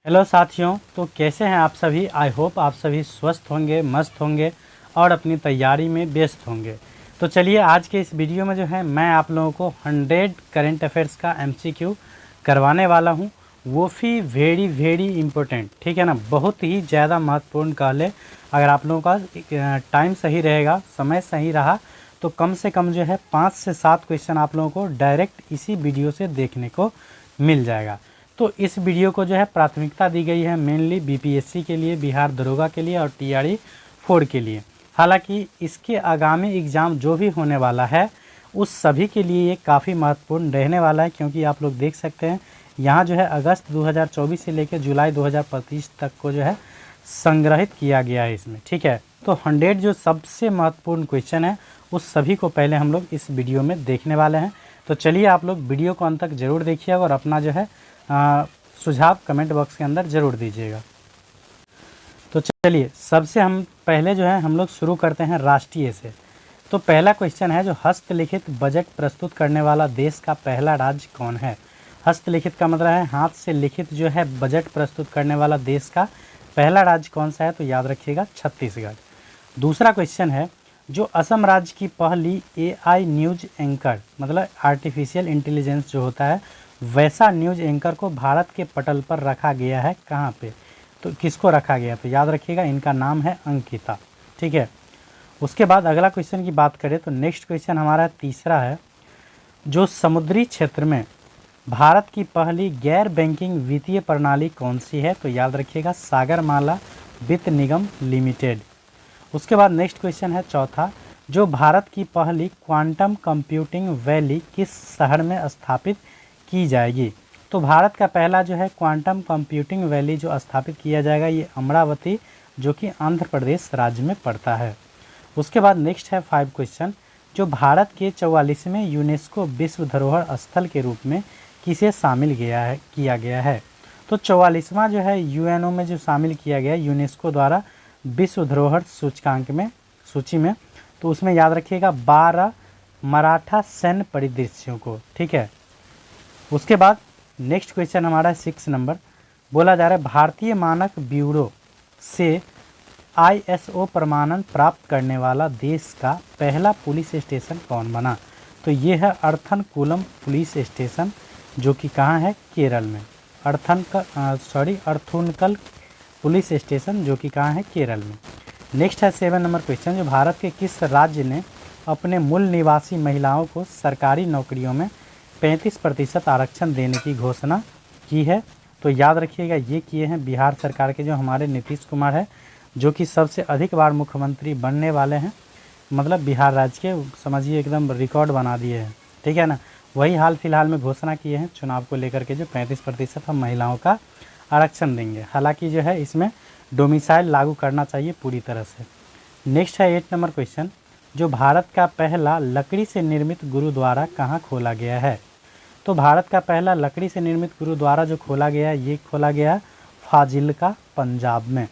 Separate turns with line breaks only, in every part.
Hello साथियों, तो कैसे हैं आप सभी। आई होप आप सभी स्वस्थ होंगे, मस्त होंगे और अपनी तैयारी में व्यस्त होंगे। तो चलिए आज के इस वीडियो में जो है मैं आप लोगों को 100 करंट अफेयर्स का एमसीक्यू करवाने वाला हूं, वो भी वेरी इम्पोर्टेंट। ठीक है ना, बहुत ही ज़्यादा महत्वपूर्ण कह ले। अगर आप लोगों का टाइम सही रहेगा, समय सही रहा, तो कम से कम जो है 5 से 7 क्वेश्चन आप लोगों को डायरेक्ट इसी वीडियो से देखने को मिल जाएगा। तो इस वीडियो को जो है प्राथमिकता दी गई है मेनली बीपीएससी के लिए, बिहार दरोगा के लिए और टीआरई 4 के लिए। हालांकि इसके आगामी एग्ज़ाम जो भी होने वाला है उस सभी के लिए ये काफ़ी महत्वपूर्ण रहने वाला है, क्योंकि आप लोग देख सकते हैं यहाँ जो है अगस्त 2024 से लेकर जुलाई 2025 तक को जो है संग्रहित किया गया है इसमें। ठीक है, तो 100 जो सबसे महत्वपूर्ण क्वेश्चन है उस सभी को पहले हम लोग इस वीडियो में देखने वाले हैं। तो चलिए आप लोग वीडियो को अंत तक ज़रूर देखिएगा और अपना जो है सुझाव कमेंट बॉक्स के अंदर ज़रूर दीजिएगा। तो चलिए सबसे हम पहले जो है हम लोग शुरू करते हैं राष्ट्रीय से। तो पहला क्वेश्चन है जो हस्तलिखित बजट प्रस्तुत करने वाला देश का पहला राज्य कौन है। हस्तलिखित का मतलब है हाथ से लिखित जो है बजट प्रस्तुत करने वाला देश का पहला राज्य कौन सा है, तो याद रखिएगा छत्तीसगढ़। दूसरा क्वेश्चन है जो असम राज्य की पहली एआई न्यूज एंकर, मतलब आर्टिफिशियल इंटेलिजेंस जो होता है वैसा न्यूज एंकर को भारत के पटल पर रखा गया है, कहाँ पे, तो किसको रखा गया, तो याद रखिएगा इनका नाम है अंकिता। ठीक है, उसके बाद अगला क्वेश्चन की बात करें तो नेक्स्ट क्वेश्चन हमारा तीसरा है जो समुद्री क्षेत्र में भारत की पहली गैर बैंकिंग वित्तीय प्रणाली कौन सी है, तो याद रखिएगा सागरमाला वित्त निगम लिमिटेड। उसके बाद नेक्स्ट क्वेश्चन है चौथा जो भारत की पहली क्वांटम कंप्यूटिंग वैली किस शहर में स्थापित की जाएगी, तो भारत का पहला जो है क्वांटम कंप्यूटिंग वैली जो स्थापित किया जाएगा ये अमरावती जो कि आंध्र प्रदेश राज्य में पड़ता है। उसके बाद नेक्स्ट है 5 क्वेश्चन जो भारत के 44वें यूनेस्को विश्व धरोहर स्थल के रूप में किसे शामिल किया गया है, तो 44वां जो है यूएनओ में जो शामिल किया गया है यूनेस्को द्वारा विश्व धरोहर सूचकांक में सूची में, तो उसमें याद रखिएगा 12 मराठा सैन्य परिदृश्यों को। ठीक है, उसके बाद नेक्स्ट क्वेश्चन हमारा 6 नंबर बोला जा रहा है भारतीय मानक ब्यूरो से आईएसओ प्रमाणन प्राप्त करने वाला देश का पहला पुलिस स्टेशन कौन बना, तो ये है अर्थनकुलम पुलिस स्टेशन जो कि कहाँ है, केरल में। अर्थुनकल पुलिस स्टेशन जो कि कहाँ है, केरल में। नेक्स्ट है 7 नंबर क्वेश्चन जो भारत के किस राज्य ने अपने मूल निवासी महिलाओं को सरकारी नौकरियों में 35% आरक्षण देने की घोषणा की है, तो याद रखिएगा ये किए हैं बिहार सरकार के जो हमारे नीतीश कुमार है जो कि सबसे अधिक बार मुख्यमंत्री बनने वाले हैं, मतलब बिहार राज्य के समझिए एकदम रिकॉर्ड बना दिए हैं। ठीक है ना, वही हाल फिलहाल में घोषणा किए हैं चुनाव को लेकर के जो 35% हम महिलाओं का आरक्षण देंगे। हालांकि जो है इसमें डोमिसाइल लागू करना चाहिए पूरी तरह से। नेक्स्ट है 8 नंबर क्वेश्चन जो भारत का पहला लकड़ी से निर्मित गुरुद्वारा कहाँ खोला गया है, तो भारत का पहला लकड़ी से निर्मित गुरुद्वारा जो खोला गया ये खोला गया फाजिल्का पंजाब में।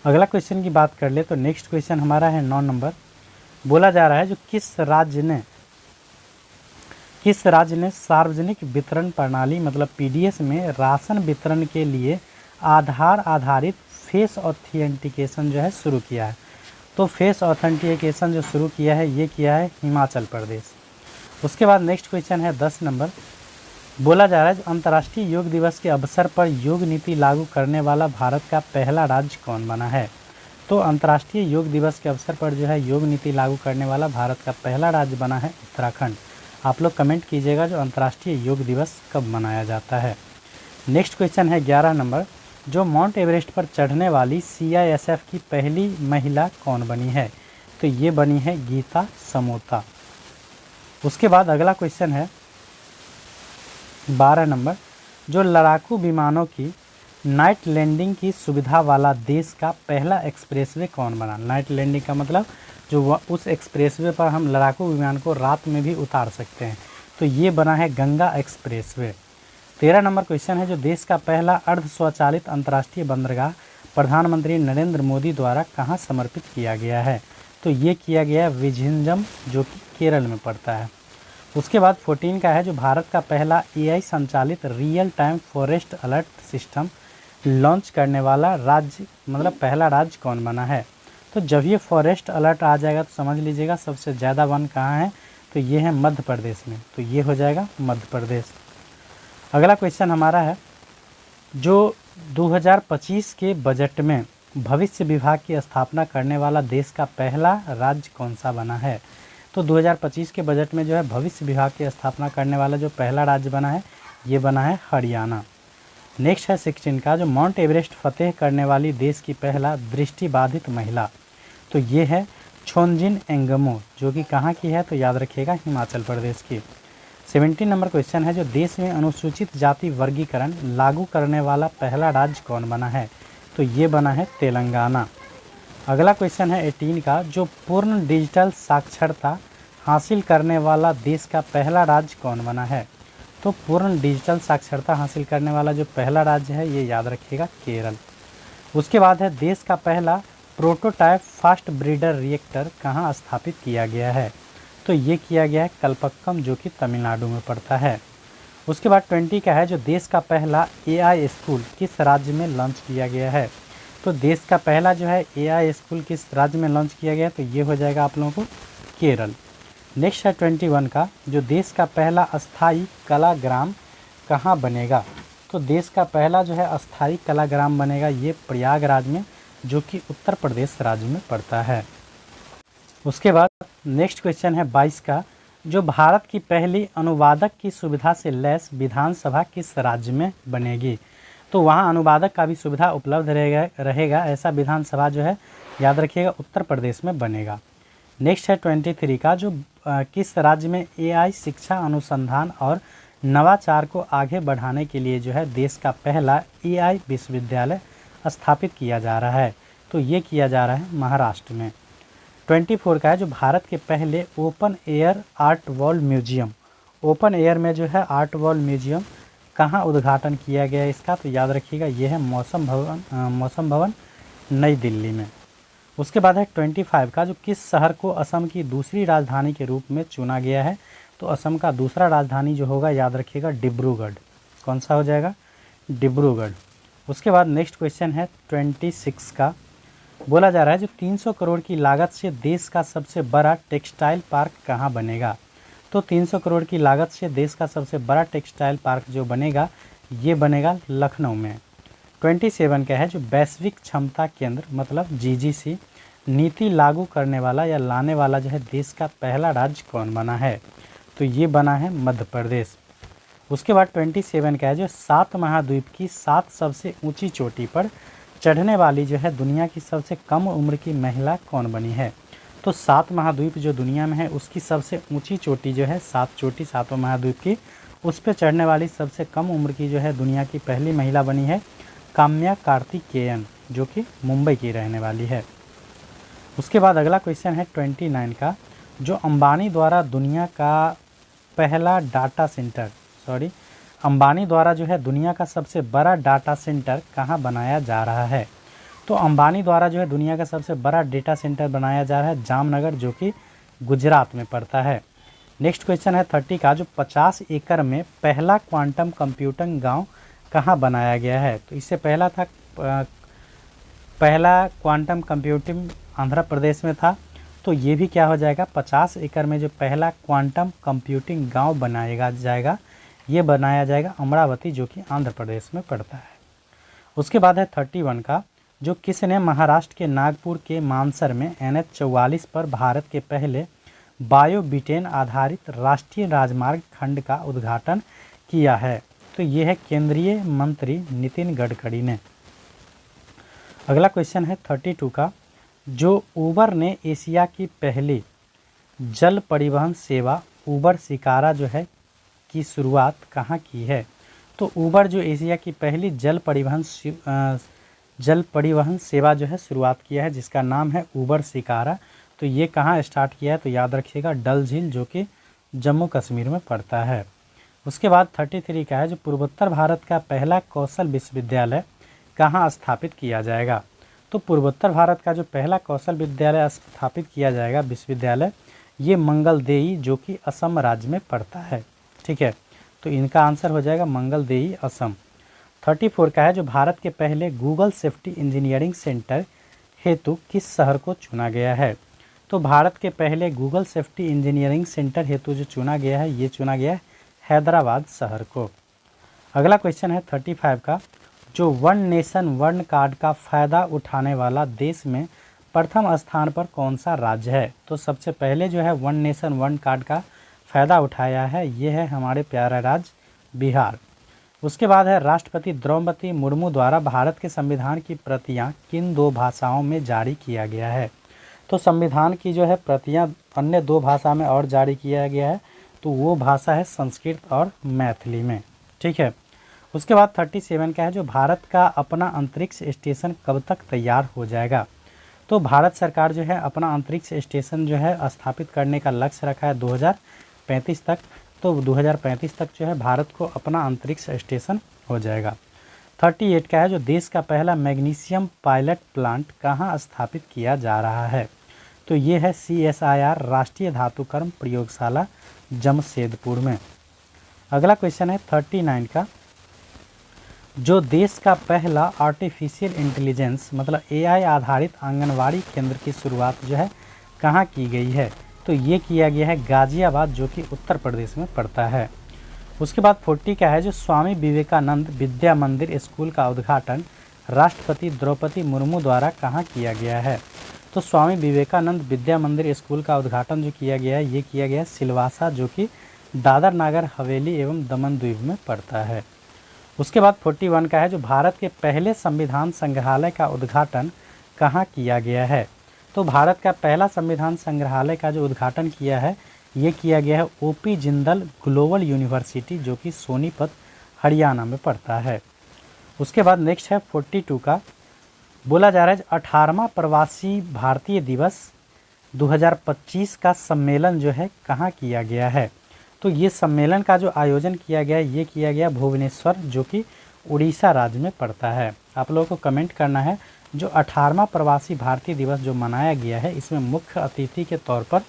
अगला क्वेश्चन की बात कर ले तो नेक्स्ट क्वेश्चन हमारा है 9 नंबर बोला जा रहा है जो किस राज्य ने सार्वजनिक वितरण प्रणाली मतलब पीडीएस में राशन वितरण के लिए आधार आधारित फेस ऑथेंटिकेशन जो है शुरू किया है, तो फेस ऑथेंटिकेशन जो शुरू किया है ये किया है हिमाचल प्रदेश। उसके बाद नेक्स्ट क्वेश्चन है 10 नंबर बोला जा रहा है अंतर्राष्ट्रीय योग दिवस के अवसर पर योग नीति लागू करने वाला भारत का पहला राज्य कौन बना है, तो अंतर्राष्ट्रीय योग दिवस के अवसर पर जो है योग नीति लागू करने वाला भारत का पहला राज्य बना है उत्तराखंड। आप लोग कमेंट कीजिएगा जो अंतर्राष्ट्रीय योग दिवस कब मनाया जाता है। नेक्स्ट क्वेश्चन है 11 नंबर जो माउंट एवरेस्ट पर चढ़ने वाली सीआईएसएफ की पहली महिला कौन बनी है, तो ये बनी है गीता समोता। उसके बाद अगला क्वेश्चन है 12 नंबर जो लड़ाकू विमानों की नाइट लैंडिंग की सुविधा वाला देश का पहला एक्सप्रेसवे कौन बना। नाइट लैंडिंग का मतलब जो उस एक्सप्रेसवे पर हम लड़ाकू विमान को रात में भी उतार सकते हैं, तो ये बना है गंगा एक्सप्रेसवे। 13 नंबर क्वेश्चन है जो देश का पहला अर्ध स्वचालित अंतर्राष्ट्रीय बंदरगाह प्रधानमंत्री नरेंद्र मोदी द्वारा कहाँ समर्पित किया गया है, तो ये किया गया विझिंजम जो कि केरल में पड़ता है। उसके बाद 14 का है जो भारत का पहला AI संचालित real time forest alert system launch करने वाला राज्य, मतलब पहला राज्य कौन बना है। तो जब ये फॉरेस्ट अलर्ट आ जाएगा तो समझ लीजिएगा सबसे ज़्यादा वन कहाँ है, तो ये है मध्य प्रदेश में, तो ये हो जाएगा मध्य प्रदेश। अगला क्वेश्चन हमारा है जो 2025 के बजट में भविष्य विभाग की स्थापना करने वाला देश का पहला राज्य कौन सा बना है। तो 2025 के बजट में जो है भविष्य विभाग की स्थापना करने वाला जो पहला राज्य बना है ये बना है हरियाणा। नेक्स्ट है 16 का जो माउंट एवरेस्ट फतेह करने वाली देश की पहला दृष्टिबाधित महिला, तो ये है छोंजिन एंगमो, जो कि कहाँ की है, तो याद रखिएगा हिमाचल प्रदेश की। 17 नंबर क्वेश्चन है जो देश में अनुसूचित जाति वर्गीकरण लागू करने वाला पहला राज्य कौन बना है, तो ये बना है तेलंगाना। अगला क्वेश्चन है 18 का जो पूर्ण डिजिटल साक्षरता हासिल करने वाला देश का पहला राज्य कौन बना है। तो पूर्ण डिजिटल साक्षरता हासिल करने वाला जो पहला राज्य है ये याद रखिएगा केरल। उसके बाद है देश का पहला प्रोटोटाइप फास्ट ब्रीडर रिएक्टर कहाँ स्थापित किया गया है, तो ये किया गया है कलपक्कम, जो कि तमिलनाडु में पड़ता है। उसके बाद 20 का है जो देश का पहला AI स्कूल किस राज्य में लॉन्च किया गया है। तो देश का पहला जो है AI स्कूल किस राज्य में लॉन्च किया गया है, तो ये हो जाएगा आप लोगों को केरल। नेक्स्ट है 21 का जो देश का पहला अस्थाई कलाग्राम कहाँ बनेगा। तो देश का पहला जो है अस्थाई कलाग्राम बनेगा ये प्रयागराज में, जो कि उत्तर प्रदेश राज्य में पड़ता है। उसके बाद नेक्स्ट क्वेश्चन है 22 का जो भारत की पहली अनुवादक की सुविधा से लैस विधानसभा किस राज्य में बनेगी। तो वहाँ अनुवादक का भी सुविधा उपलब्ध रहेगा ऐसा विधानसभा जो है याद रखिएगा उत्तर प्रदेश में बनेगा। नेक्स्ट है 23 का जो किस राज्य में AI शिक्षा अनुसंधान और नवाचार को आगे बढ़ाने के लिए जो है देश का पहला AI विश्वविद्यालय स्थापित किया जा रहा है, तो ये किया जा रहा है महाराष्ट्र में। 24 का है जो भारत के पहले open air art wall museum, open air में जो है आर्ट वॉल म्यूजियम कहाँ उद्घाटन किया गया है इसका, तो याद रखिएगा ये है मौसम भवन नई दिल्ली में। उसके बाद है 25 का जो किस शहर को असम की दूसरी राजधानी के रूप में चुना गया है। तो असम का दूसरा राजधानी जो होगा याद रखिएगा डिब्रूगढ़। कौन सा हो जाएगा, डिब्रूगढ़। उसके बाद नेक्स्ट क्वेश्चन है 26 का, बोला जा रहा है जो 300 करोड़ की लागत से देश का सबसे बड़ा टेक्सटाइल पार्क कहाँ बनेगा। तो 300 करोड़ की लागत से देश का सबसे बड़ा टेक्सटाइल पार्क जो बनेगा ये बनेगा लखनऊ में। 27 का है जो वैश्विक क्षमता केंद्र मतलब GGC नीति लागू करने वाला या लाने वाला जो है देश का पहला राज्य कौन बना है, तो ये बना है मध्य प्रदेश। उसके बाद 27 का है जो 7 महाद्वीप की 7 सबसे ऊंची चोटी पर चढ़ने वाली जो है दुनिया की सबसे कम उम्र की महिला कौन बनी है। तो 7 महाद्वीप जो दुनिया में है उसकी सबसे ऊंची चोटी जो है 7 चोटी 7 महाद्वीप की, उस पर चढ़ने वाली सबसे कम उम्र की जो है दुनिया की पहली महिला बनी है काम्या कार्तिकेयन, जो कि मुंबई की रहने वाली है। उसके बाद अगला क्वेश्चन है 29 का जो अंबानी द्वारा दुनिया का पहला डाटा सेंटर अंबानी द्वारा जो है दुनिया का सबसे बड़ा डाटा सेंटर कहाँ बनाया जा रहा है। तो अंबानी द्वारा जो है दुनिया का सबसे बड़ा डेटा सेंटर बनाया जा रहा है जामनगर, जो कि गुजरात में पड़ता है। नेक्स्ट क्वेश्चन है 30 का जो 50 एकड़ में पहला क्वांटम कंप्यूटिंग गांव कहाँ बनाया गया है। तो इससे पहला था पहला क्वांटम कंप्यूटिंग आंध्र प्रदेश में था, तो ये भी क्या हो जाएगा 50 एकड़ में जो पहला क्वांटम कंप्यूटिंग गांव बनाया जाएगा ये बनाया जाएगा अमरावती, जो कि आंध्र प्रदेश में पड़ता है। उसके बाद है 31 का जो किसने महाराष्ट्र के नागपुर के मानसर में NH 44 पर भारत के पहले बायोबिटेन आधारित राष्ट्रीय राजमार्ग खंड का उद्घाटन किया है। तो ये है केंद्रीय मंत्री नितिन गडकरी ने। अगला क्वेश्चन है 32 का जो उबर ने एशिया की पहली जल परिवहन सेवा उबर शिकारा जो है की शुरुआत कहाँ की है। तो उबर जो एशिया की पहली जल परिवहन सेवा जो है शुरुआत किया है जिसका नाम है उबर शिकारा। तो ये कहाँ स्टार्ट किया है, तो याद रखिएगा डल झील, जो कि जम्मू कश्मीर में पड़ता है। उसके बाद 33 का है जो पूर्वोत्तर भारत का पहला कौशल विश्वविद्यालय कहाँ स्थापित किया जाएगा। तो पूर्वोत्तर भारत का जो पहला कौशल विद्यालय स्थापित किया जाएगा विश्वविद्यालय ये मंगलदेई जो कि असम राज्य में पड़ता है। ठीक है, तो इनका आंसर हो जाएगा मंगलदेई, असम। 34 का है जो भारत के पहले गूगल सेफ्टी इंजीनियरिंग सेंटर हेतु किस शहर को चुना गया है। तो भारत के पहले गूगल सेफ्टी इंजीनियरिंग सेंटर हेतु जो चुना गया है, ये चुना गया है हैदराबाद शहर को। अगला क्वेश्चन है 35 का, जो वन नेशन वन कार्ड का फ़ायदा उठाने वाला देश में प्रथम स्थान पर कौन सा राज्य है। तो सबसे पहले जो है वन नेशन वन कार्ड का फ़ायदा उठाया है, ये है हमारे प्यारा राज्य बिहार। उसके बाद है राष्ट्रपति द्रौपदी मुर्मू द्वारा भारत के संविधान की प्रतियां किन 2 भाषाओं में जारी किया गया है। तो संविधान की जो है प्रतियां अन्य 2 भाषा में और जारी किया गया है, तो वो भाषा है संस्कृत और मैथिली में। ठीक है, उसके बाद 37 का है जो भारत का अपना अंतरिक्ष स्टेशन कब तक तैयार हो जाएगा। तो भारत सरकार जो है अपना अंतरिक्ष स्टेशन जो है स्थापित करने का लक्ष्य रखा है 2035 तक। तो 2035 तक जो है भारत को अपना अंतरिक्ष स्टेशन हो जाएगा। 38 का है जो देश का पहला मैग्नीशियम पायलट प्लांट कहाँ स्थापित किया जा रहा है। तो ये है CSIR राष्ट्रीय धातुकर्म प्रयोगशाला जमशेदपुर में। अगला क्वेश्चन है 39 का, जो देश का पहला आर्टिफिशियल इंटेलिजेंस मतलब AI आधारित आंगनवाड़ी केंद्र की शुरुआत जो है कहाँ की गई है। तो ये किया गया है गाजियाबाद जो कि उत्तर प्रदेश में पड़ता है। उसके बाद 40 का है जो स्वामी विवेकानंद विद्या मंदिर स्कूल का उद्घाटन राष्ट्रपति द्रौपदी मुर्मू द्वारा कहाँ किया गया है। तो स्वामी विवेकानंद विद्या मंदिर स्कूल का उद्घाटन जो किया गया है, ये किया गया है सिलवासा जो कि दादर नागर हवेली एवं दमन द्वीप में पड़ता है। उसके बाद 41 का है जो भारत के पहले संविधान संग्रहालय का उद्घाटन कहाँ किया गया है। तो भारत का पहला संविधान संग्रहालय का जो उद्घाटन किया है, ये किया गया है OP जिंदल ग्लोबल यूनिवर्सिटी जो कि सोनीपत हरियाणा में पड़ता है। उसके बाद नेक्स्ट है 42 का, बोला जा रहा है 18वां प्रवासी भारतीय दिवस 2025 का सम्मेलन जो है कहाँ किया गया है। तो ये सम्मेलन का जो आयोजन किया गया है, ये किया गया भुवनेश्वर जो कि उड़ीसा राज्य में पड़ता है। आप लोगों को कमेंट करना है जो 18वां प्रवासी भारतीय दिवस जो मनाया गया है, इसमें मुख्य अतिथि के तौर पर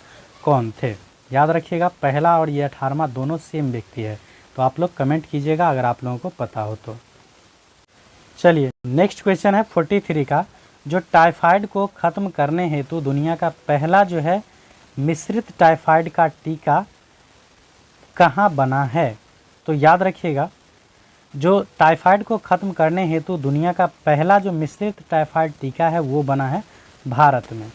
कौन थे। याद रखिएगा पहला और ये 18वां दोनों सेम व्यक्ति है, तो आप लोग कमेंट कीजिएगा अगर आप लोगों को पता हो तो। चलिए नेक्स्ट क्वेश्चन है 43 का, जो टाइफाइड को ख़त्म करने हेतु दुनिया का पहला जो है मिश्रित टाइफाइड का टीका कहाँ बना है। तो याद रखिएगा जो टाइफाइड को ख़त्म करने हेतु दुनिया का पहला जो मिश्रित टाइफाइड टीका है वो बना है भारत में।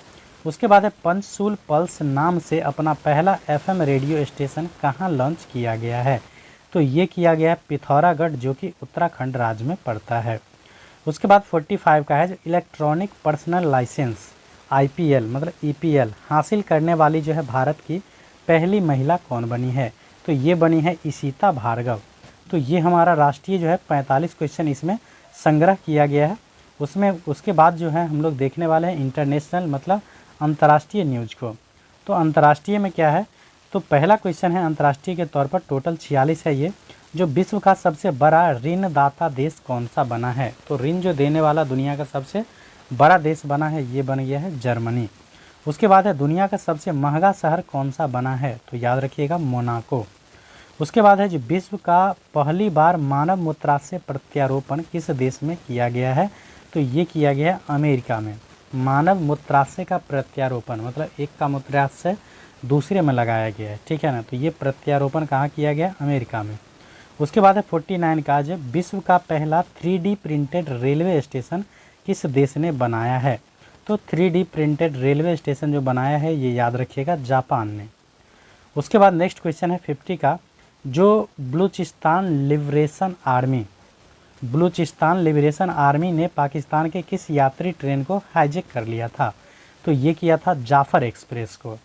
उसके बाद है पंचसूल पल्स नाम से अपना पहला FM रेडियो स्टेशन कहाँ लॉन्च किया गया है। तो ये किया गया है पिथौरागढ़ जो कि उत्तराखंड राज्य में पड़ता है। उसके बाद 45 का है जो इलेक्ट्रॉनिक पर्सनल लाइसेंस IPL मतलब EPL हासिल करने वाली जो है भारत की पहली महिला कौन बनी है। तो ये बनी है इशिता भार्गव। तो ये हमारा राष्ट्रीय जो है 45 क्वेश्चन इसमें संग्रह किया गया है। उसमें उसके बाद जो है हम लोग देखने वाले हैं इंटरनेशनल मतलब अंतर्राष्ट्रीय न्यूज को। तो अंतर्राष्ट्रीय में क्या है, तो पहला क्वेश्चन है अंतर्राष्ट्रीय के तौर पर टोटल 46 है ये, जो विश्व का सबसे बड़ा ऋणदाता देश कौन सा बना है। तो ऋण जो देने वाला दुनिया का सबसे बड़ा देश बना है, ये बन गया है जर्मनी। उसके बाद है दुनिया का सबसे महंगा शहर कौन सा बना है। तो याद रखिएगा मोनाको। उसके बाद है जो विश्व का पहली बार मानव मूत्राशय प्रत्यारोपण किस देश में किया गया है। तो ये किया गया है अमेरिका में। मानव मूत्राशय का प्रत्यारोपण मतलब एक का मूत्राशय दूसरे में लगाया गया है, ठीक है ना। तो ये प्रत्यारोपण कहाँ किया गया, अमेरिका में। उसके बाद है 49 का जो विश्व का पहला 3D प्रिंटेड रेलवे स्टेशन किस देश ने बनाया है। तो 3D प्रिंटेड रेलवे स्टेशन जो बनाया है ये याद रखिएगा जापान ने। उसके बाद नेक्स्ट क्वेश्चन है 50 का, जो बलूचिस्तान लिबरेशन आर्मी ने पाकिस्तान के किस यात्री ट्रेन को हाईजैक कर लिया था। तो ये किया था जाफर एक्सप्रेस को।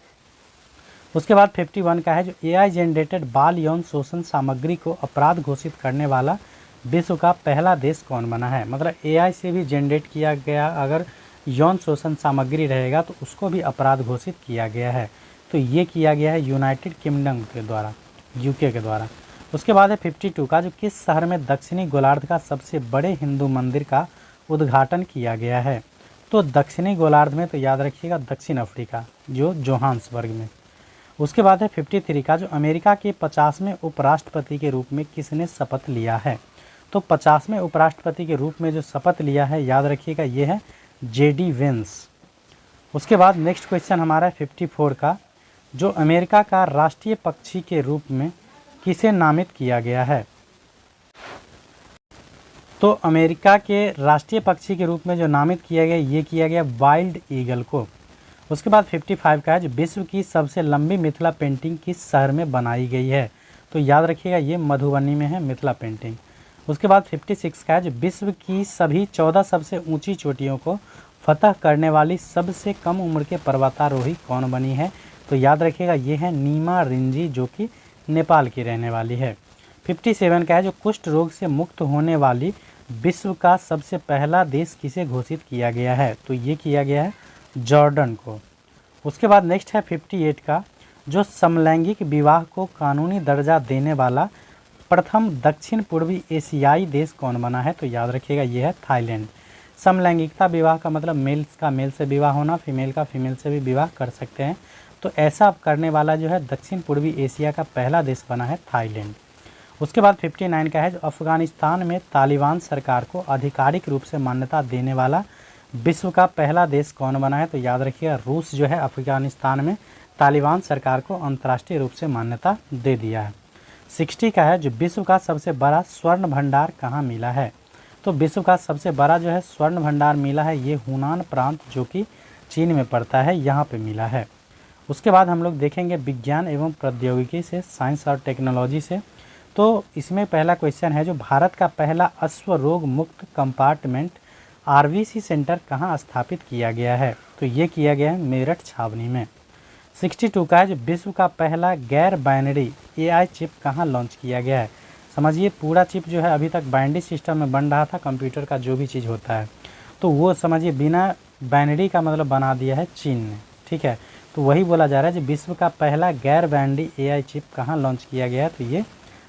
उसके बाद 51 का है जो AI जनरेटेड बाल यौन शोषण सामग्री को अपराध घोषित करने वाला विश्व का पहला देश कौन बना है। मतलब AI से भी जनरेट किया गया अगर यौन शोषण सामग्री रहेगा तो उसको भी अपराध घोषित किया गया है। तो ये किया गया है यूनाइटेड किंगडम के द्वारा, UK के द्वारा। उसके बाद है 52 का जो किस शहर में दक्षिणी गोलार्ध का सबसे बड़े हिंदू मंदिर का उद्घाटन किया गया है। तो दक्षिणी गोलार्ध में तो याद रखिएगा दक्षिण अफ्रीका जो जोहान्सबर्ग में। उसके बाद है 53 का, जो अमेरिका के 50वें उपराष्ट्रपति के रूप में किसने शपथ लिया है। तो 50वें उपराष्ट्रपति के रूप में जो शपथ लिया है, याद रखिएगा, ये है JD वेंस। उसके बाद नेक्स्ट क्वेश्चन हमारा है 54 का, जो अमेरिका का राष्ट्रीय पक्षी के रूप में किसे नामित किया गया है। तो अमेरिका के राष्ट्रीय पक्षी के रूप में जो नामित किया गया, ये किया गया वाइल्ड ईगल को। उसके बाद 55 का है, जो विश्व की सबसे लंबी मिथिला पेंटिंग किस शहर में बनाई गई है। तो याद रखिएगा, ये मधुबनी में है मिथिला पेंटिंग। उसके बाद 56 का है, जो विश्व की सभी 14 सबसे ऊंची चोटियों को फतह करने वाली सबसे कम उम्र के पर्वतारोही कौन बनी है। तो याद रखिएगा, ये है नीमा रिंजी, जो कि नेपाल की रहने वाली है। 57 का है, जो कुष्ठ रोग से मुक्त होने वाली विश्व का सबसे पहला देश किसे घोषित किया गया है। तो ये किया गया है जॉर्डन को। उसके बाद नेक्स्ट है 58 का, जो समलैंगिक विवाह को कानूनी दर्जा देने वाला प्रथम दक्षिण पूर्वी एशियाई देश कौन बना है। तो याद रखिएगा, ये है थाईलैंड। समलैंगिकता विवाह का मतलब मेल्स का मेल से विवाह होना, फीमेल का फीमेल से भी विवाह कर सकते हैं। तो ऐसा करने वाला जो है दक्षिण पूर्वी एशिया का पहला देश बना है थाईलैंड। उसके बाद 59 का है, जो अफगानिस्तान में तालिबान सरकार को आधिकारिक रूप से मान्यता देने वाला विश्व का पहला देश कौन बना है। तो याद रखिएगा, रूस जो है अफगानिस्तान में तालिबान सरकार को अंतर्राष्ट्रीय रूप से मान्यता दे दिया है। 60 का है, जो विश्व का सबसे बड़ा स्वर्ण भंडार कहाँ मिला है। तो विश्व का सबसे बड़ा जो है स्वर्ण भंडार मिला है, ये हुनान प्रांत, जो कि चीन में पड़ता है, यहाँ पे मिला है। उसके बाद हम लोग देखेंगे विज्ञान एवं प्रौद्योगिकी से, साइंस और टेक्नोलॉजी से। तो इसमें पहला क्वेश्चन है, जो भारत का पहला अश्व रोग मुक्त कंपार्टमेंट RBC सेंटर कहाँ स्थापित किया गया है। तो ये किया गया है मेरठ छावनी में। 62 का है, जो विश्व का पहला गैर बाइनरी AI चिप कहाँ लॉन्च किया गया है। समझिए, पूरा चिप जो है अभी तक बाइनरी सिस्टम में बन रहा था, कंप्यूटर का जो भी चीज़ होता है, तो वो समझिए बिना बाइनरी का मतलब बना दिया है चीन ने। ठीक है, तो वही बोला जा रहा है, जो विश्व का पहला गैर बाइनरी AI चिप कहाँ लॉन्च किया गया है। तो ये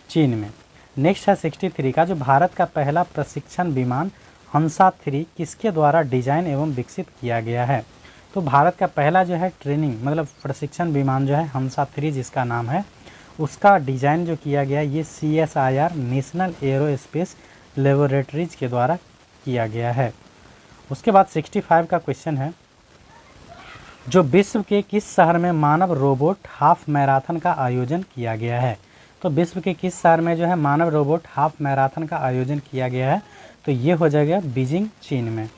चीन में। नेक्स्ट है 63 का, जो भारत का पहला प्रशिक्षण विमान हंसा 3 किसके द्वारा डिजाइन एवं विकसित किया गया है। तो भारत का पहला जो है ट्रेनिंग मतलब प्रशिक्षण विमान जो है हंसा 3 जिसका नाम है, उसका डिजाइन जो किया गया ये CSIR नेशनल एरोस्पेस लेबोरेटरीज के द्वारा किया गया है। उसके बाद 65 का क्वेश्चन है, जो विश्व के किस शहर में मानव रोबोट हाफ मैराथन का आयोजन किया गया है। तो विश्व के किस शहर में जो है मानव रोबोट हाफ मैराथन का आयोजन किया गया है। तो ये हो जाएगा बीजिंग, चीन में।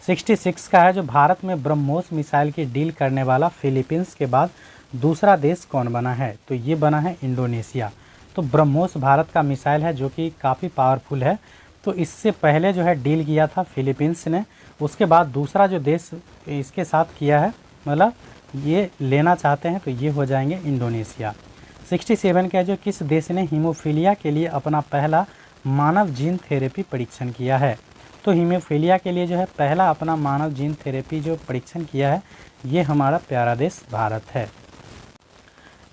66 का है, जो भारत में ब्रह्मोस मिसाइल की डील करने वाला फिलीपींस के बाद दूसरा देश कौन बना है। तो ये बना है इंडोनेशिया। तो ब्रह्मोस भारत का मिसाइल है, जो कि काफ़ी पावरफुल है। तो इससे पहले जो है डील किया था फिलीपींस ने, उसके बाद दूसरा जो देश इसके साथ किया है, मतलब ये लेना चाहते हैं, तो ये हो जाएंगे इंडोनेशिया। 67 का, जो किस देश ने हीमोफीलिया के लिए अपना पहला मानव जीन थेरेपी परीक्षण किया है। तो हीमोफीलिया के लिए जो है पहला अपना मानव जीन थेरेपी जो परीक्षण किया है, ये हमारा प्यारा देश भारत है।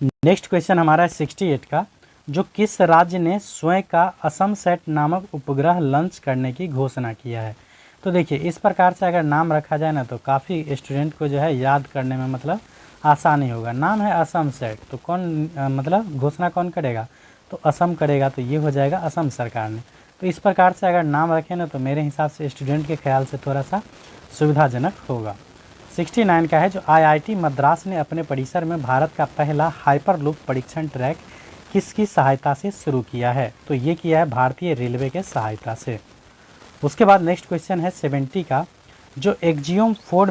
नेक्स्ट क्वेश्चन हमारा है 68 का, जो किस राज्य ने स्वयं का असम सेट नामक उपग्रह लॉन्च करने की घोषणा किया है। तो देखिए, इस प्रकार से अगर नाम रखा जाए ना, तो काफ़ी स्टूडेंट को जो है याद करने में मतलब आसानी होगा। नाम है असम सेट, तो कौन मतलब घोषणा कौन करेगा, तो असम करेगा। तो ये हो जाएगा असम सरकार ने। तो इस प्रकार से अगर नाम रखें ना, तो मेरे हिसाब से स्टूडेंट के ख्याल से थोड़ा सा सुविधाजनक होगा। 69 का है, जो IIT मद्रास ने अपने परिसर में भारत का पहला हाइपरलूप परीक्षण ट्रैक किसकी सहायता से शुरू किया है। तो ये किया है भारतीय रेलवे के सहायता से। उसके बाद नेक्स्ट क्वेश्चन है 70 का, जो एक्जियोम 4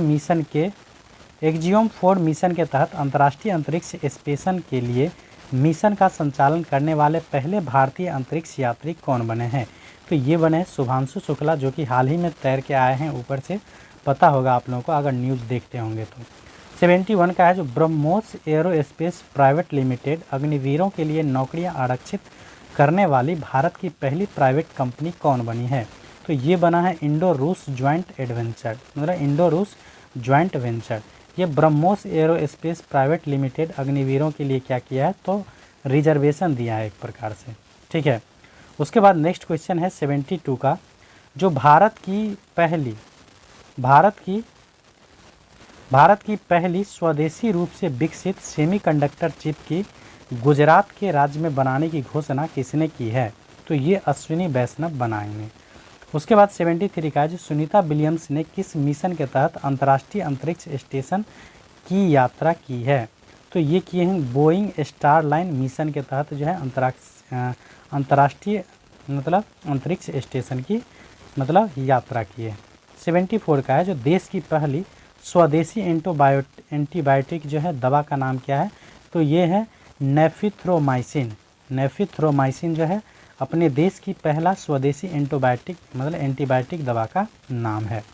मिशन के तहत अंतर्राष्ट्रीय अंतरिक्ष स्टेशन के लिए मिशन का संचालन करने वाले पहले भारतीय अंतरिक्ष यात्री कौन बने हैं। तो ये बने हैं शुभांशु शुक्ला, जो कि हाल ही में तैर के आए हैं ऊपर से, पता होगा आप लोगों को अगर न्यूज़ देखते होंगे तो। 71 का है, जो ब्रह्मोस एरोस्पेस प्राइवेट लिमिटेड अग्निवीरों के लिए नौकरियां आरक्षित करने वाली भारत की पहली प्राइवेट कंपनी कौन बनी है। तो ये बना है इंडो रूस ज्वाइंट एडवेंचर, मतलब इंडो रूस ज्वाइंट वेंचर। ये ब्रह्मोस एरोस्पेस प्राइवेट लिमिटेड अग्निवीरों के लिए क्या किया है, तो रिजर्वेशन दिया है एक प्रकार से। ठीक है, उसके बाद नेक्स्ट क्वेश्चन है 72 का, जो भारत की भारत की पहली स्वदेशी रूप से विकसित सेमीकंडक्टर चिप की गुजरात के राज्य में बनाने की घोषणा किसने की है? तो ये अश्विनी वैष्णव बनाएंगे। उसके बाद 73 का है जो सुनीता विलियम्स ने किस मिशन के तहत अंतर्राष्ट्रीय अंतरिक्ष स्टेशन की यात्रा की है? तो ये किए हैं बोइंग स्टारलाइन मिशन के तहत जो है अंतर्राष्ट्रीय मतलब अंतरिक्ष स्टेशन की मतलब यात्रा की है। 74 का है जो देश की पहली स्वदेशी एंटीबायोटिक जो है दवा का नाम क्या है? तो ये है नेफिथ्रोमाइसिन। नेफिथ्रोमाइसिन जो है अपने देश की पहला स्वदेशी एंटीबायोटिक दवा का नाम है।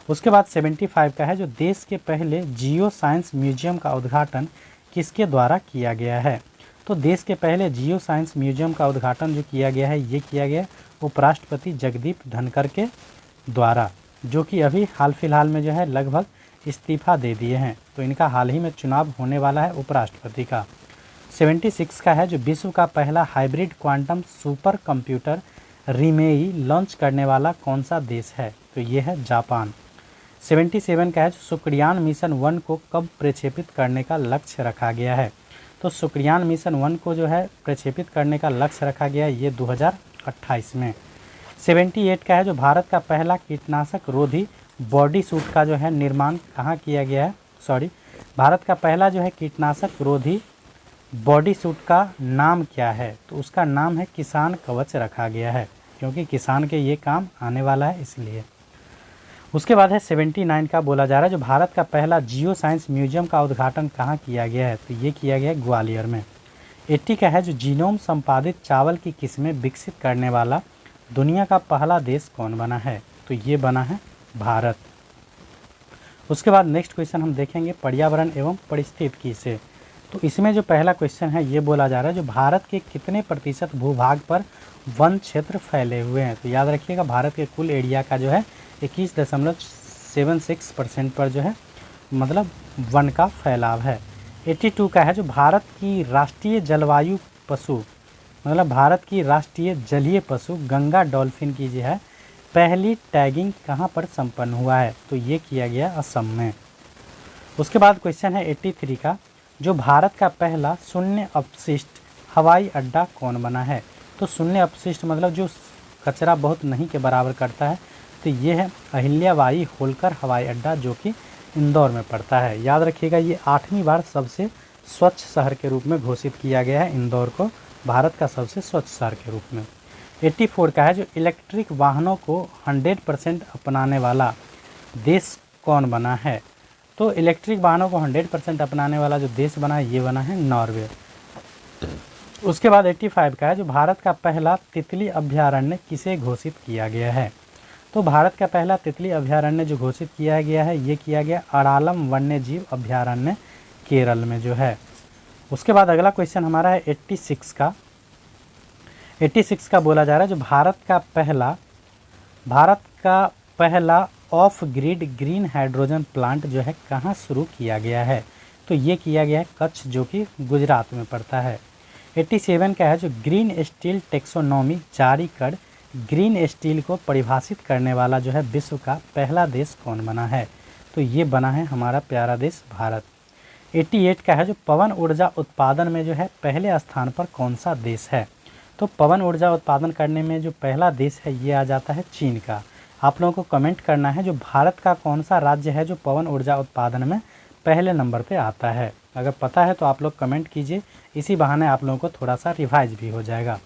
उसके बाद 75 का है जो देश के पहले जियो साइंस म्यूजियम का उद्घाटन किसके द्वारा किया गया है? तो देश के पहले जियो साइंस म्यूजियम का उद्घाटन जो किया गया है ये किया गया उपराष्ट्रपति जगदीप धनखड़ के द्वारा, जो कि अभी हाल फिलहाल में जो है लगभग इस्तीफा दे दिए हैं। तो इनका हाल ही में चुनाव होने वाला है उपराष्ट्रपति का। 76 का है जो विश्व का पहला hybrid quantum super computer Reimei launch करने वाला कौन सा देश है? तो ये है जापान। 77 का है जो शुक्रयान मिशन 1 को कब प्रक्षेपित करने का लक्ष्य रखा गया है? तो शुक्रयान मिशन 1 को जो है प्रक्षेपित करने का लक्ष्य रखा गया है ये 2028 में। 78 का है जो भारत का पहला कीटनाशक रोधी बॉडी सूट का जो है निर्माण कहाँ किया गया है? भारत का पहला जो है कीटनाशक रोधी बॉडी सूट का नाम क्या है? तो उसका नाम है किसान कवच रखा गया है, क्योंकि किसान के ये काम आने वाला है इसलिए। उसके बाद है 79 का बोला जा रहा है जो भारत का पहला जियो साइंस म्यूजियम का उद्घाटन कहाँ किया गया है? तो ये किया गया है ग्वालियर में। 80 का है जो जीनोम संपादित चावल की किस्में विकसित करने वाला दुनिया का पहला देश कौन बना है? तो ये बना है भारत। उसके बाद नेक्स्ट क्वेश्चन हम देखेंगे पर्यावरण एवं पारिस्थितिकी से। तो इसमें जो पहला क्वेश्चन है ये बोला जा रहा है जो भारत के कितने प्रतिशत भूभाग पर वन क्षेत्र फैले हुए हैं? तो याद रखिएगा भारत के कुल एरिया का जो है 21.76% पर जो है मतलब वन का फैलाव है। 82 का है जो भारत की राष्ट्रीय जलवायु पशु मतलब भारत की राष्ट्रीय जलीय पशु गंगा डॉल्फिन की जो है पहली टैगिंग कहाँ पर संपन्न हुआ है? तो ये किया गया असम में। उसके बाद क्वेश्चन है 83 का जो भारत का पहला शून्य अपशिष्ट हवाई अड्डा कौन बना है? तो शून्य अपशिष्ट मतलब जो कचरा बहुत नहीं के बराबर करता है, तो ये है अहिल्याबाई होलकर हवाई अड्डा जो कि इंदौर में पड़ता है। याद रखिएगा ये 8वीं बार सबसे स्वच्छ शहर के रूप में घोषित किया गया है इंदौर को भारत का सबसे स्वच्छ शहर के रूप में। 84 का है जो इलेक्ट्रिक वाहनों को 100% अपनाने वाला देश कौन बना है? तो इलेक्ट्रिक वाहनों को 100% अपनाने वाला जो देश बना है ये बना है नॉर्वे। उसके बाद 85 का है जो भारत का पहला तितली अभयारण्य किसे घोषित किया गया है? तो भारत का पहला तितली अभयारण्य जो घोषित किया गया है ये किया गया अरालम वन्य जीव अभयारण्य केरल में जो है। उसके बाद अगला क्वेश्चन हमारा है 86 का। 86 का बोला जा रहा है जो भारत का पहला of grid green hydrogen plant जो है कहाँ शुरू किया गया है? तो ये किया गया है कच्छ जो कि गुजरात में पड़ता है। 87 का है जो ग्रीन स्टील टेक्सोनॉमी जारी कर ग्रीन स्टील को परिभाषित करने वाला जो है विश्व का पहला देश कौन बना है? तो ये बना है हमारा प्यारा देश भारत। 88 का है जो पवन ऊर्जा उत्पादन में जो है पहले स्थान पर कौन सा देश है? तो पवन ऊर्जा उत्पादन करने में जो पहला देश है ये आ जाता है चीन का। आप लोगों को कमेंट करना है जो भारत का कौन सा राज्य है जो पवन ऊर्जा उत्पादन में पहले नंबर पे आता है। अगर पता है तो आप लोग कमेंट कीजिए, इसी बहाने आप लोगों को थोड़ा सा रिवाइज भी हो जाएगा।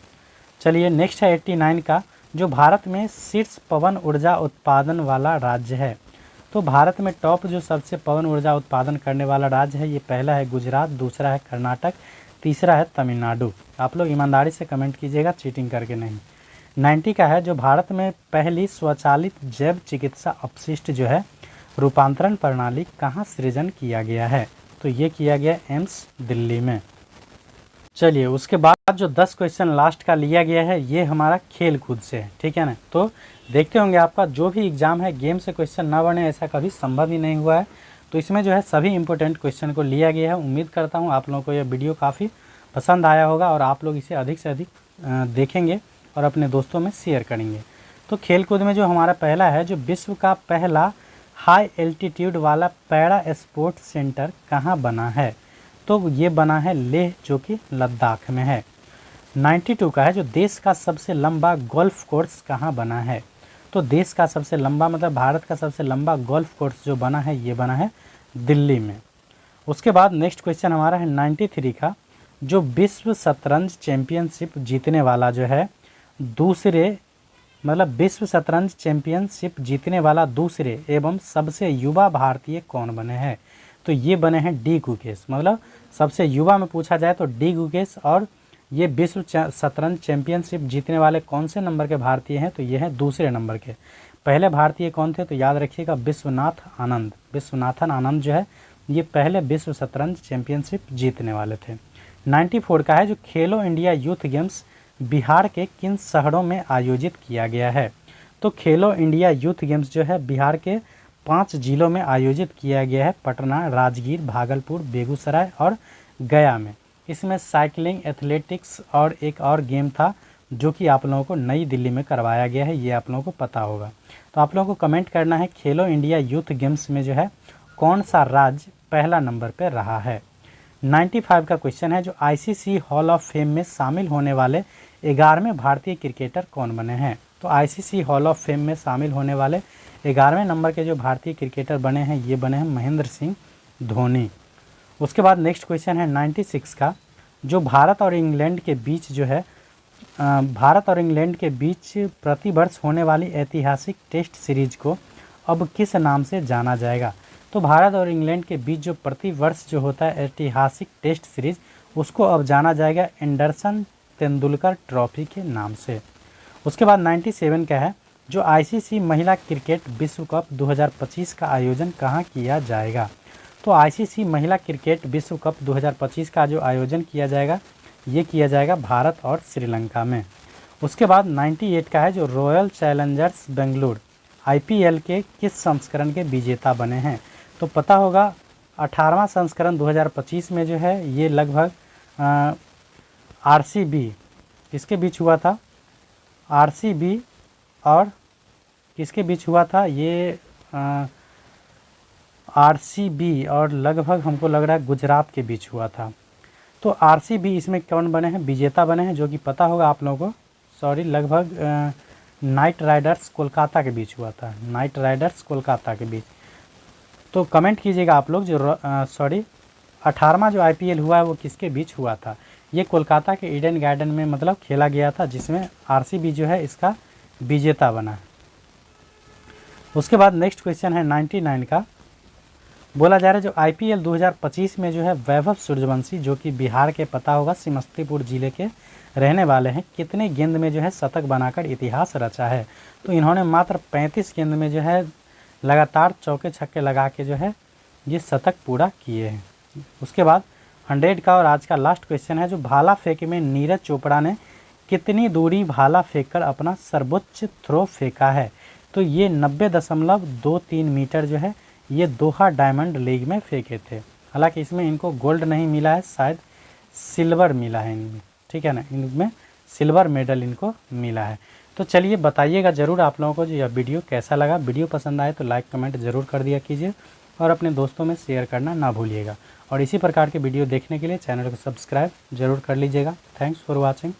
चलिए नेक्स्ट है 89 का जो भारत में शीर्ष पवन ऊर्जा उत्पादन वाला राज्य है। तो भारत में टॉप जो सबसे पवन ऊर्जा उत्पादन करने वाला राज्य है ये पहला है गुजरात, दूसरा है कर्नाटक, तीसरा है तमिलनाडु। आप लोग ईमानदारी से कमेंट कीजिएगा, चीटिंग करके नहीं। 90 का है जो भारत में पहली स्वचालित जैव चिकित्सा अपशिष्ट जो है रूपांतरण प्रणाली कहाँ सृजन किया गया है? तो ये किया गया एम्स दिल्ली में। चलिए उसके बाद जो 10 क्वेश्चन लास्ट का लिया गया है ये हमारा खेल कूद से है, ठीक है ना। तो देखते होंगे आपका जो भी एग्ज़ाम है गेम से क्वेश्चन ना बने ऐसा कभी संभव ही नहीं हुआ है। तो इसमें जो है सभी इंपॉर्टेंट क्वेश्चन को लिया गया है। उम्मीद करता हूँ आप लोगों को यह वीडियो काफ़ी पसंद आया होगा और आप लोग इसे अधिक से अधिक देखेंगे और अपने दोस्तों में शेयर करेंगे। तो खेल कूद में जो हमारा पहला है जो विश्व का पहला हाई एल्टीट्यूड वाला पैरा स्पोर्ट सेंटर कहाँ बना है? तो ये बना है लेह, जो कि लद्दाख में है। 92 का है, जो देश का सबसे लंबा गोल्फ कोर्स कहाँ बना है? तो देश का सबसे लंबा मतलब भारत का सबसे लंबा गोल्फ कोर्स जो बना है ये बना है दिल्ली में। उसके बाद नेक्स्ट क्वेश्चन हमारा है 93 का, जो विश्व शतरंज चैंपियनशिप जीतने वाला जो है दूसरे मतलब विश्व शतरंज चैंपियनशिप जीतने वाला दूसरे एवं सबसे युवा भारतीय कौन बने हैं? तो ये बने हैं डी गुकेश। मतलब सबसे युवा में पूछा जाए तो डी गुकेश। और ये विश्व शतरंज चैंपियनशिप जीतने वाले कौन से नंबर के भारतीय हैं? तो ये हैं दूसरे नंबर के। पहले भारतीय कौन थे? तो याद रखिएगा विश्वनाथ आनंद। विश्वनाथन आनंद जो है ये पहले विश्व शतरंज चैंपियनशिप जीतने वाले थे। 94 का है, जो खेलो इंडिया यूथ गेम्स बिहार के किन शहरों में आयोजित किया गया है? तो खेलो इंडिया यूथ गेम्स जो है बिहार के 5 जिलों में आयोजित किया गया है, पटना, राजगीर, भागलपुर, बेगूसराय और गया में। इसमें साइकिलिंग, एथलेटिक्स और एक और गेम था जो कि आप लोगों को नई दिल्ली में करवाया गया है, ये आप लोगों को पता होगा। तो आप लोगों को कमेंट करना है खेलो इंडिया यूथ गेम्स में जो है कौन सा राज्य पहला नंबर पर रहा है। 95 का क्वेश्चन है, जो आईसीसी हॉल ऑफ फेम में शामिल होने वाले 11वें भारतीय क्रिकेटर कौन बने हैं? तो आईसीसी हॉल ऑफ फेम में शामिल होने वाले 11वें नंबर के जो भारतीय क्रिकेटर बने हैं ये बने हैं महेंद्र सिंह धोनी। उसके बाद नेक्स्ट क्वेश्चन है 96 का, जो भारत और इंग्लैंड के बीच जो है भारत और इंग्लैंड के बीच प्रतिवर्ष होने वाली ऐतिहासिक टेस्ट सीरीज को अब किस नाम से जाना जाएगा? तो भारत और इंग्लैंड के बीच जो प्रतिवर्ष जो होता है ऐतिहासिक टेस्ट सीरीज, उसको अब जाना जाएगा एंडरसन तेंदुलकर ट्रॉफी के नाम से। उसके बाद 97 का है, जो आईसीसी महिला क्रिकेट विश्व कप 2025 का आयोजन कहाँ किया जाएगा? तो आईसीसी महिला क्रिकेट विश्व कप 2025 का जो आयोजन किया जाएगा ये किया जाएगा भारत और श्रीलंका में। उसके बाद 98 का है, जो रॉयल चैलेंजर्स बेंगलुरु आईपीएल के किस संस्करण के विजेता बने हैं? तो पता होगा 18वां संस्करण 2025 में जो है ये लगभग आरसीबी किसके बीच हुआ था? आरसीबी और किसके बीच हुआ था? ये आरसीबी और लगभग हमको लग रहा है गुजरात के बीच हुआ था। तो आरसीबी इसमें कौन बने हैं? विजेता बने हैं, जो कि पता होगा आप लोगों को। सॉरी, लगभग नाइट राइडर्स कोलकाता के बीच हुआ था, नाइट राइडर्स कोलकाता के बीच। तो कमेंट कीजिएगा आप लोग, जो 18वां जो आईपीएल हुआ है वो किसके बीच हुआ था? ये कोलकाता के ईडन गार्डन में मतलब खेला गया था, जिसमें आरसीबी जो है इसका विजेता बना है। उसके बाद नेक्स्ट क्वेश्चन है 99 का, बोला जा रहा है जो आईपीएल 2025 में जो है वैभव सूर्यवंशी, जो कि बिहार के पता होगा समस्तीपुर जिले के रहने वाले हैं, कितने गेंद में जो है शतक बनाकर इतिहास रचा है? तो इन्होंने मात्र 35 गेंद में जो है लगातार चौके छक्के लगा के जो है ये शतक पूरा किए हैं। उसके बाद 100 का और आज का लास्ट क्वेश्चन है, जो भाला फेंक में नीरज चोपड़ा ने कितनी दूरी भाला फेंककर अपना सर्वोच्च थ्रो फेंका है? तो ये 90.23 मीटर जो है ये दोहा डायमंड लीग में फेंके थे। हालांकि इसमें इनको गोल्ड नहीं मिला है, शायद सिल्वर मिला है इनमें, ठीक है ना, इनमें सिल्वर मेडल इनको मिला है। तो चलिए बताइएगा ज़रूर आप लोगों को जो यह वीडियो कैसा लगा। वीडियो पसंद आए तो लाइक कमेंट ज़रूर कर दिया कीजिए और अपने दोस्तों में शेयर करना ना भूलिएगा। और इसी प्रकार के वीडियो देखने के लिए चैनल को सब्सक्राइब ज़रूर कर लीजिएगा। Thanks for watching.